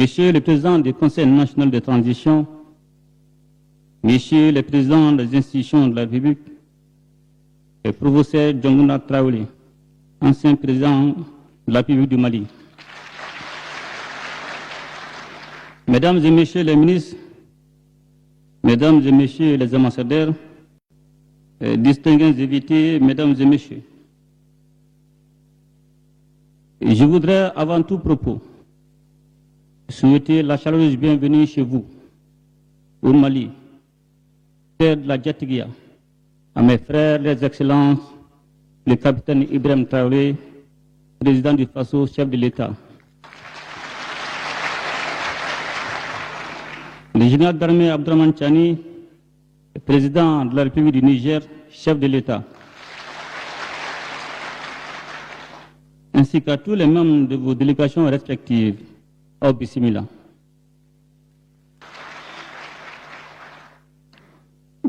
Monsieur le Président du Conseil national de transition, Monsieur le Président des institutions de la République, le professeur Diongouna Traoré, ancien président de la République du Mali. Mesdames et Messieurs les ministres, Mesdames et Messieurs les ambassadeurs, distingués invités, Mesdames et Messieurs, je voudrais avant tout propos souhaiter la chaleureuse bienvenue chez vous, au Mali, terre de la Djatigua, à mes frères, les excellences, le capitaine Ibrahim Traoré, président du FASO, chef de l'État, le général d'armée Abdourahmane Tchani, président de la République du Niger, chef de l'État, ainsi qu'à tous les membres de vos délégations respectives. Oh, bismillah.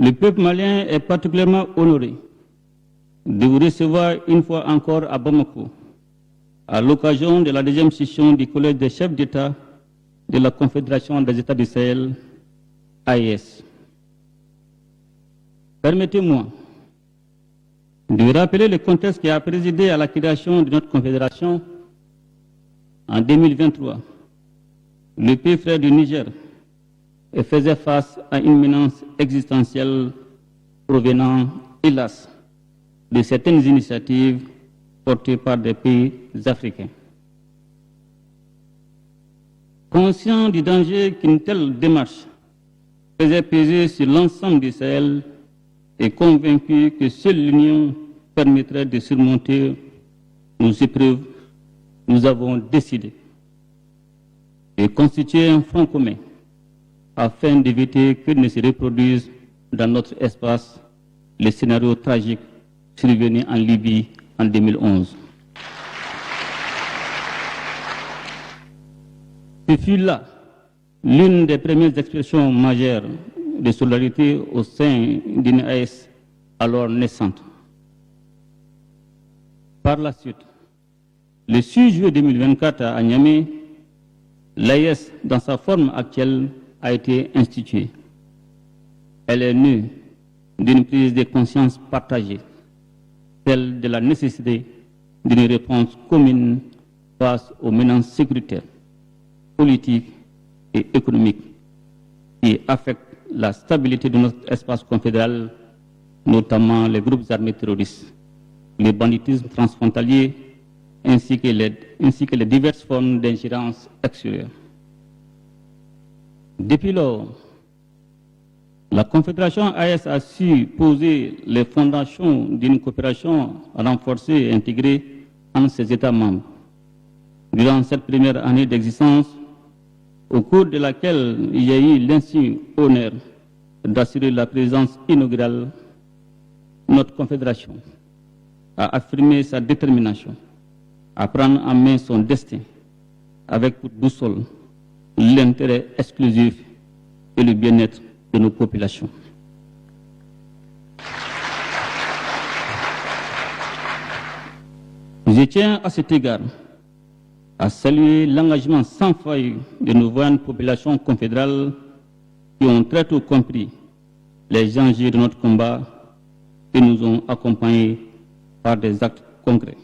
Le peuple malien est particulièrement honoré de vous recevoir une fois encore à Bamako, à l'occasion de la deuxième session du Collège des chefs d'État de la Confédération des États du Sahel, AES. Permettez-moi de rappeler le contexte qui a présidé à la création de notre confédération en 2023. Le pays frère du Niger faisait face à une menace existentielle provenant, hélas, de certaines initiatives portées par des pays africains. Conscient du danger qu'une telle démarche faisait peser sur l'ensemble du Sahel et convaincu que seule l'Union permettrait de surmonter nos épreuves, nous avons décidé de constituer un front commun afin d'éviter que ne se reproduisent dans notre espace les scénarios tragiques survenus en Libye en 2011. Ce fut là l'une des premières expressions majeures de solidarité au sein d'une AES alors naissante. Par la suite, le 6 juillet 2024 à Niamey, l'AES dans sa forme actuelle a été instituée. Elle est née d'une prise de conscience partagée, celle de la nécessité d'une réponse commune face aux menaces sécuritaires, politiques et économiques qui affectent la stabilité de notre espace confédéral, notamment les groupes armés terroristes, le banditisme transfrontalier, ainsi que les diverses formes d'ingérence extérieure. Depuis lors, la Confédération AES a su poser les fondations d'une coopération renforcée et intégrée entre ses États membres. Durant cette première année d'existence, au cours de laquelle il y a eu l'insigne honneur d'assurer la présidence inaugurale, notre Confédération a affirmé sa détermination à prendre en main son destin avec pour boussole l'intérêt exclusif et le bien-être de nos populations. Je tiens à cet égard à saluer l'engagement sans faille de nos voyantes populations confédérales qui ont très tôt compris les enjeux de notre combat et nous ont accompagnés par des actes concrets.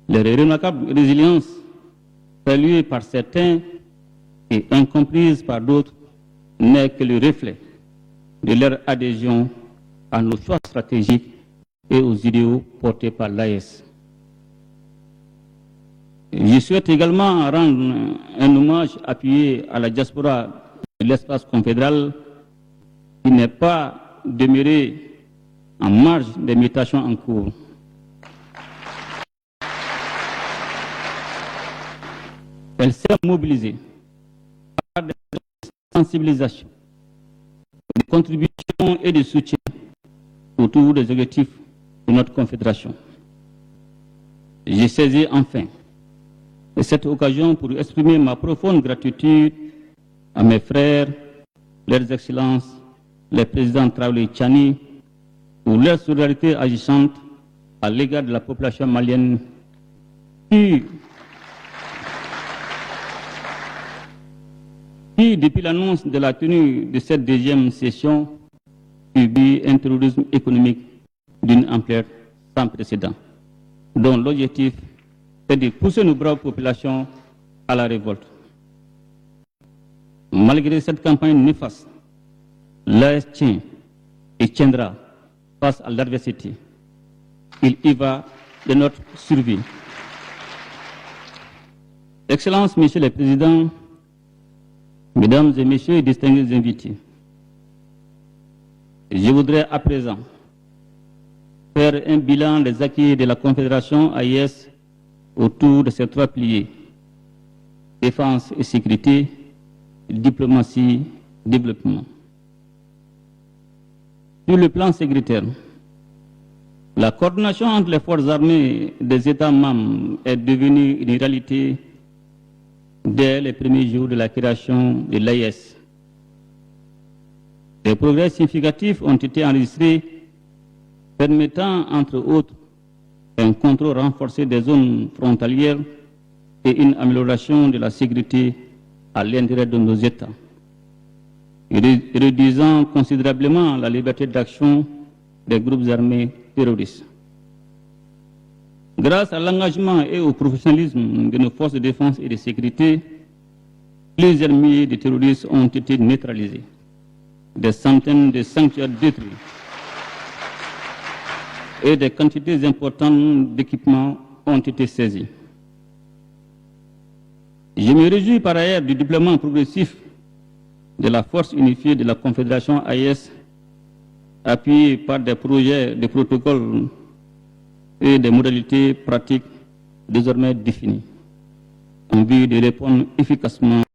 Leur remarquable résilience, saluée par certains et incomprise par d'autres, n'est que le reflet de leur adhésion à nos choix stratégiques et aux idéaux portés par l'AES. Je souhaite également rendre un hommage appuyé à la diaspora de l'espace confédéral qui n'est pas demeuré en marge des mutations en cours. Elle s'est mobilisée par des sensibilisations, des contributions et des soutiens autour des objectifs de notre confédération. J'ai saisi enfin cette occasion pour exprimer ma profonde gratitude à mes frères, leurs excellences, les présidents Traoré et Tchani, pour leur solidarité agissante à l'égard de la population malienne qui, depuis l'annonce de la tenue de cette deuxième session, subit un terrorisme économique d'une ampleur sans précédent, dont l'objectif est de pousser nos braves populations à la révolte. Malgré cette campagne néfaste, l'AS tient et tiendra face à l'adversité. Il y va de notre survie. Excellences, Messieurs les Présidents, Mesdames et Messieurs et distingués invités, je voudrais à présent faire un bilan des acquis de la Confédération AIS autour de ces trois piliers: défense et sécurité, diplomatie, développement. Sur le plan sécuritaire, la coordination entre les forces armées des États membres est devenue une réalité dès les premiers jours de la création de l'AIS. Des progrès significatifs ont été enregistrés, permettant, entre autres, un contrôle renforcé des zones frontalières et une amélioration de la sécurité à l'intérieur de nos États, réduisant considérablement la liberté d'action des groupes armés terroristes. Grâce à l'engagement et au professionnalisme de nos forces de défense et de sécurité, plusieurs milliers de terroristes ont été neutralisés, des centaines de sanctuaires détruits et des quantités importantes d'équipements ont été saisis. Je me réjouis par ailleurs du déploiement progressif de la force unifiée de la Confédération AIS, appuyée par des projets de protocoles et des modalités pratiques désormais définies, en vue de répondre efficacement